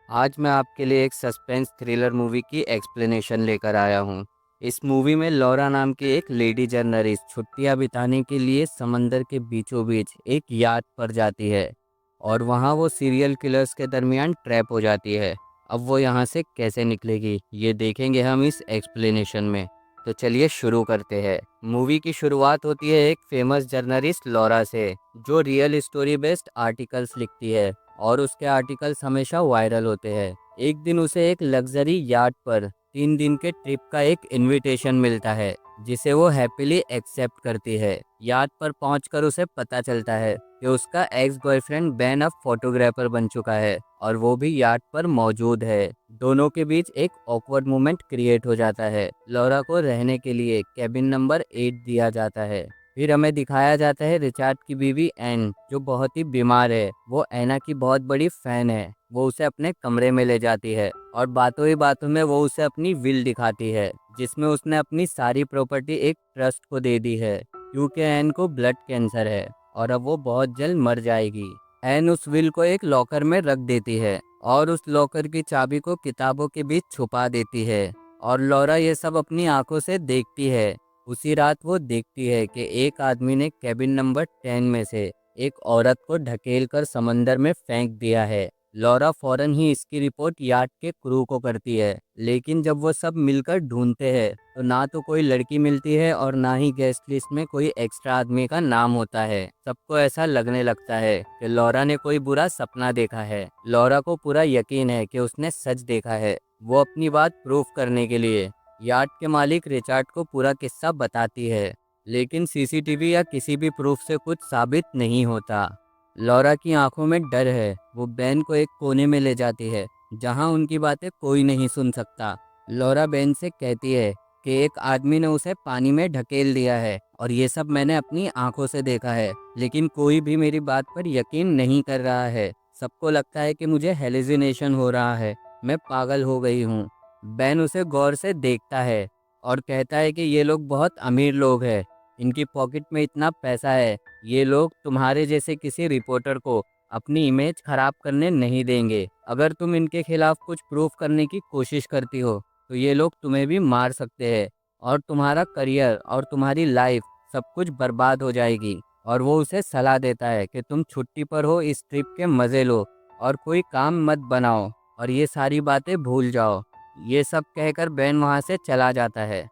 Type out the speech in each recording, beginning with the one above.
आज मैं आपके लिए एक सस्पेंस थ्रिलर मूवी की एक्सप्लेनेशन लेकर आया हूँ। इस मूवी में लॉरा नाम की एक लेडी जर्नलिस्ट छुट्टियां बिताने के लिए समंदर के बीचों बीच एक याट पर जाती है और वहाँ वो सीरियल किलर्स के दरमियान ट्रैप हो जाती है। अब वो यहाँ से कैसे निकलेगी ये देखेंगे हम इस एक्सप्लेनेशन में। तो चलिए शुरू करते हैं। मूवी की शुरुआत होती है एक फेमस जर्नलिस्ट लॉरा से, जो रियल स्टोरी बेस्ड आर्टिकल्स लिखती है और उसके आर्टिकल्स हमेशा वायरल होते हैं। एक दिन उसे एक लग्जरी याट पर 3 दिन के ट्रिप का एक इनविटेशन मिलता है, जिसे वो हैप्पीली एक्सेप्ट करती है। याट पर पहुंचकर उसे पता चलता है कि उसका एक्स बॉयफ्रेंड बैन अब फोटोग्राफर बन चुका है और वो भी याट पर मौजूद है। दोनों के बीच एक ऑकवर्ड मोमेंट क्रिएट हो जाता है। लॉरा को रहने के लिए कैबिन नंबर 8 दिया जाता है। फिर हमें दिखाया जाता है रिचार्ड की बीवी एन, जो बहुत ही बीमार है। वो एना की बहुत बड़ी फैन है। वो उसे अपने कमरे में ले जाती है और बातों ही बातों में वो उसे अपनी विल दिखाती है, जिसमें उसने अपनी सारी प्रॉपर्टी एक ट्रस्ट को दे दी है, क्योंकि एन को ब्लड कैंसर है और अब वो बहुत जल्द मर जाएगी। एन उस विल को एक लॉकर में रख देती है और उस लॉकर की चाबी को किताबों के बीच छुपा देती है और लॉरा ये सब अपनी आंखों से देखती है। उसी रात वो देखती है कि एक आदमी ने कैबिन नंबर 10 में से एक औरत को ढकेल कर समंदर में फेंक दिया है। लॉरा फौरन ही इसकी रिपोर्ट याट के क्रू को करती है, लेकिन जब वो सब मिलकर ढूंढते हैं तो ना तो कोई लड़की मिलती है और ना ही गेस्ट लिस्ट में कोई एक्स्ट्रा आदमी का नाम होता है। सबको ऐसा लगने लगता है कि लॉरा ने कोई बुरा सपना देखा है। लॉरा को पूरा यकीन है कि उसने सच देखा है। वो अपनी बात प्रूफ करने के लिए यार्ड के मालिक रिचार्ड को पूरा किस्सा बताती है, लेकिन सीसीटीवी या किसी भी प्रूफ से कुछ साबित नहीं होता। लॉरा की आंखों में डर है। वो बेन को एक कोने में ले जाती है जहां उनकी बातें कोई नहीं सुन सकता। लॉरा बेन से कहती है कि एक आदमी ने उसे पानी में ढकेल दिया है और ये सब मैंने अपनी आंखों से देखा है, लेकिन कोई भी मेरी बात पर यकीन नहीं कर रहा है। सबको लगता है कि मुझे हेलुसिनेशन हो रहा है, मैं पागल हो गई हूँ। बेन उसे गौर से देखता है और कहता है कि ये लोग बहुत अमीर लोग हैं, इनकी पॉकेट में इतना पैसा है, ये लोग तुम्हारे जैसे किसी रिपोर्टर को अपनी इमेज खराब करने नहीं देंगे। अगर तुम इनके खिलाफ कुछ प्रूफ करने की कोशिश करती हो तो ये लोग तुम्हें भी मार सकते हैं और तुम्हारा करियर और तुम्हारी लाइफ सब कुछ बर्बाद हो जाएगी। और वो उसे सलाह देता है कि तुम छुट्टी पर हो, इस ट्रिप के मज़े लो और कोई काम मत बनाओ और ये सारी बातें भूल जाओ। ये सब कहकर बेन वहाँ से चला जाता है।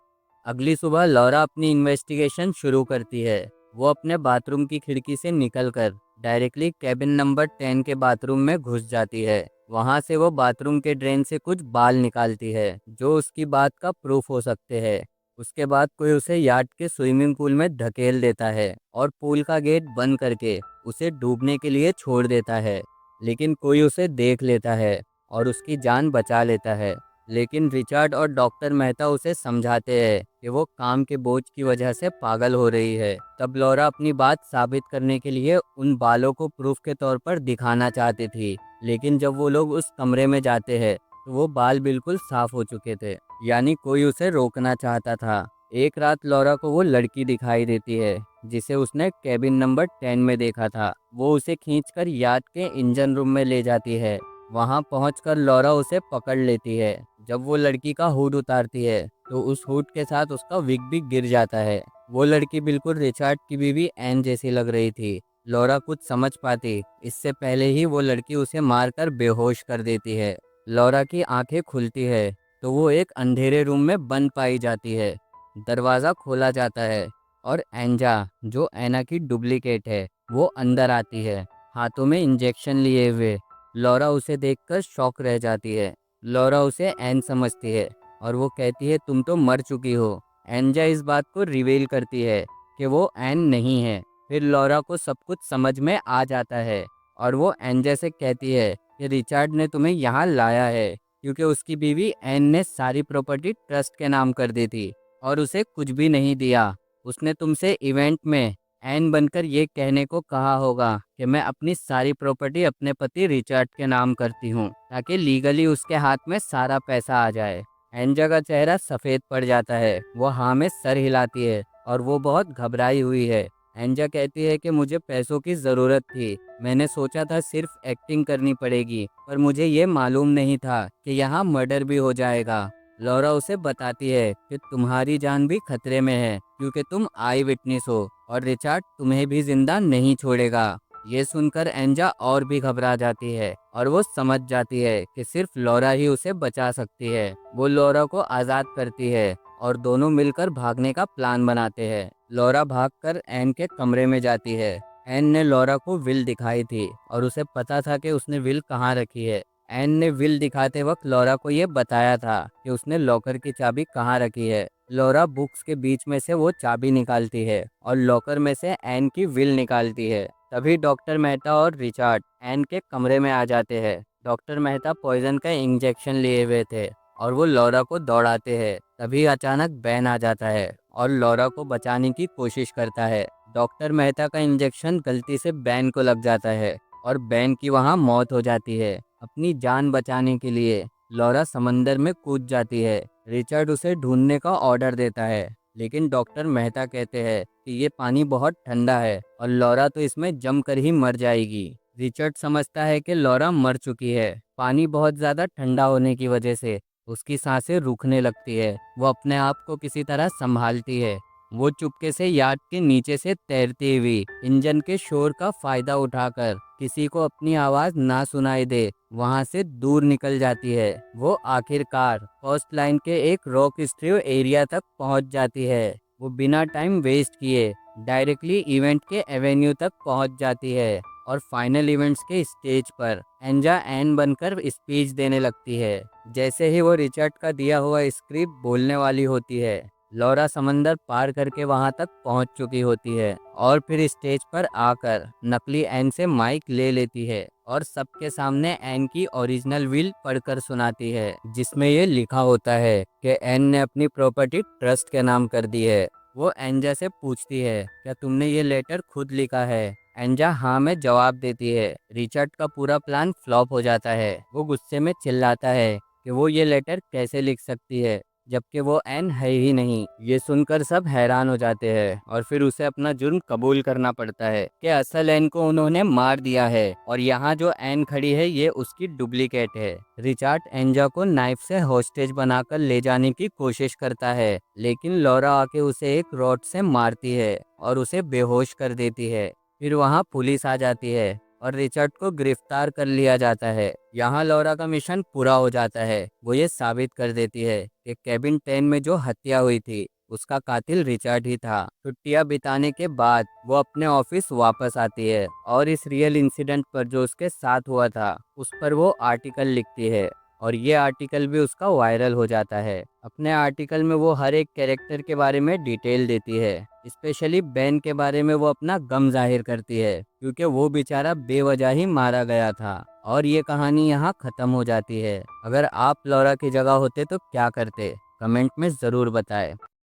अगली सुबह लॉरा अपनी इन्वेस्टिगेशन शुरू करती है। वो अपने बाथरूम की खिड़की से निकलकर डायरेक्टली कैबिन नंबर 10 के बाथरूम में घुस जाती है। वहां से वो बाथरूम के ड्रेन से कुछ बाल निकालती है जो उसकी बात का प्रूफ हो सकते हैं। उसके बाद कोई उसे यार्ड के स्विमिंग पूल में धकेल देता है और पूल का गेट बंद करके उसे डूबने के लिए छोड़ देता है, लेकिन कोई उसे देख लेता है और उसकी जान बचा लेता है। लेकिन रिचर्ड और डॉक्टर मेहता उसे समझाते हैं कि वो काम के बोझ की वजह से पागल हो रही है। तब लॉरा अपनी बात साबित करने के लिए उन बालों को प्रूफ के तौर पर दिखाना चाहती थी, लेकिन जब वो लोग उस कमरे में जाते हैं तो वो बाल बिल्कुल साफ हो चुके थे, यानी कोई उसे रोकना चाहता था। एक रात लॉरा को वो लड़की दिखाई देती है जिसे उसने कैबिन नंबर 10 में देखा था। वो उसे खींचकर याट के इंजन रूम में ले जाती है। वहां पहुंचकर लॉरा उसे पकड़ लेती है। जब वो लड़की का हुड उतारती है तो उस हुड के साथ उसका विग भी गिर जाता है। वो लड़की बिल्कुल रिचार्ड की बीवी एन जैसी लग रही थी। लॉरा कुछ समझ पाती इससे पहले ही वो लड़की उसे मारकर बेहोश कर देती है। लॉरा की आंखें खुलती है तो वो एक अंधेरे रूम में बंद पाई जाती है। दरवाज़ा खोला जाता है और एंजा, जो एना की डुप्लीकेट है, वो अंदर आती है, हाथों में इंजेक्शन लिए हुए। लॉरा उसे देखकर शॉक रह जाती है। लॉरा उसे एन समझती है और वो कहती है तुम तो मर चुकी हो। एंजा इस बात को रिवील करती है कि वो एन नहीं है। फिर लॉरा को सब कुछ समझ में आ जाता है और वो एंजा से कहती है कि रिचर्ड ने तुम्हें यहाँ लाया है क्योंकि उसकी बीवी एन ने सारी प्रॉपर्टी ट्रस्ट के नाम कर दी थी और उसे कुछ भी नहीं दिया। उसने तुमसे इवेंट में एन बनकर ये कहने को कहा होगा कि मैं अपनी सारी प्रॉपर्टी अपने पति रिचर्ड के नाम करती हूँ ताकि लीगली उसके हाथ में सारा पैसा आ जाए। एंजा का चेहरा सफ़ेद पड़ जाता है। वो हाँ में सर हिलाती है और वो बहुत घबराई हुई है। एंजा कहती है कि मुझे पैसों की ज़रूरत थी। मैंने सोचा था सिर्फ एक्टिंग करनी पड़ेगी, पर मुझे ये मालूम नहीं था कि यहाँ मर्डर भी हो जाएगा। लॉरा उसे बताती है कि तुम्हारी जान भी खतरे में है क्योंकि तुम आई विटनेस हो और रिचर्ड तुम्हें भी जिंदा नहीं छोड़ेगा। ये सुनकर एंजा और भी घबरा जाती है और वो समझ जाती है कि सिर्फ लॉरा ही उसे बचा सकती है। वो लॉरा को आज़ाद करती है और दोनों मिलकर भागने का प्लान बनाते हैं। लॉरा भागकर एन के कमरे में जाती है। एन ने लॉरा को विल दिखाई थी और उसे पता था कि उसने विल कहाँ रखी है। एन ने विल दिखाते वक्त लॉरा को ये बताया था कि उसने लॉकर की चाबी कहाँ रखी है। लॉरा बुक्स के बीच में से वो चाबी निकालती है और लॉकर में से एन की विल निकालती है। तभी डॉक्टर मेहता और रिचर्ड एन के कमरे में आ जाते हैं। डॉक्टर मेहता पॉइजन का इंजेक्शन लिए हुए थे और वो लॉरा को दौड़ाते हैं। तभी अचानक बैन आ जाता है और लॉरा को बचाने की कोशिश करता है। डॉक्टर मेहता का इंजेक्शन गलती से बैन को लग जाता है और बैन की वहाँ मौत हो जाती है। अपनी जान बचाने के लिए लॉरा समंदर में कूद जाती है। रिचर्ड उसे ढूंढने का ऑर्डर देता है, लेकिन डॉक्टर मेहता कहते हैं कि ये पानी बहुत ठंडा है और लॉरा तो इसमें जमकर ही मर जाएगी। रिचर्ड समझता है कि लॉरा मर चुकी है। पानी बहुत ज़्यादा ठंडा होने की वजह से उसकी सांसें रुकने लगती है। वो अपने आप को किसी तरह संभालती है। वो चुपके से यार्ड के नीचे से तैरती हुई इंजन के शोर का फायदा उठाकर किसी को अपनी आवाज़ ना सुनाई दे वहां से दूर निकल जाती है। वो आखिरकार कोस्ट लाइन के एक रॉक स्ट्रीव एरिया तक पहुंच जाती है। वो बिना टाइम वेस्ट किए डायरेक्टली इवेंट के एवेन्यू तक पहुंच जाती है और फाइनल इवेंट्स के स्टेज पर एंजा एन बनकर स्पीच देने लगती है। जैसे ही वो रिचर्ड का दिया हुआ स्क्रिप्ट बोलने वाली होती है, लॉरा समंदर पार करके वहां तक पहुंच चुकी होती है और फिर स्टेज पर आकर नकली एन से माइक ले लेती है और सबके सामने एन की ओरिजिनल विल पढ़कर सुनाती है, जिसमें ये लिखा होता है कि एन ने अपनी प्रॉपर्टी ट्रस्ट के नाम कर दी है। वो एंजा से पूछती है, क्या तुमने ये लेटर खुद लिखा है? एंजा हाँ में जवाब देती है। रिचर्ड का पूरा प्लान फ्लॉप हो जाता है। वो गुस्से में चिल्लाता है कि वो ये लेटर कैसे लिख सकती है जबकि वो एन है ही नहीं। ये सुनकर सब हैरान हो जाते हैं और फिर उसे अपना जुर्म कबूल करना पड़ता है कि असल एन को उन्होंने मार दिया है और यहाँ जो एन खड़ी है ये उसकी डुप्लीकेट है। रिचर्ड एंजा को नाइफ से हॉस्टेज बनाकर ले जाने की कोशिश करता है, लेकिन लॉरा आके उसे एक रॉड से मारती है और उसे बेहोश कर देती है। फिर वहाँ पुलिस आ जाती है और रिचर्ड को गिरफ्तार कर लिया जाता है। यहाँ लॉरा का मिशन पूरा हो जाता है। वो ये साबित कर देती है कि केबिन 10 में जो हत्या हुई थी उसका कातिल रिचर्ड ही था। छुट्टियां बिताने के बाद वो अपने ऑफिस वापस आती है और इस रियल इंसिडेंट पर जो उसके साथ हुआ था उस पर वो आर्टिकल लिखती है और ये आर्टिकल भी उसका वायरल हो जाता है। अपने आर्टिकल में वो हर एक कैरेक्टर के बारे में डिटेल देती है। स्पेशली बेन के बारे में वो अपना गम जाहिर करती है क्योंकि वो बेचारा बेवजह ही मारा गया था। और ये कहानी यहाँ ख़त्म हो जाती है। अगर आप लॉरा की जगह होते तो क्या करते? कमेंट में ज़रूर बताएं।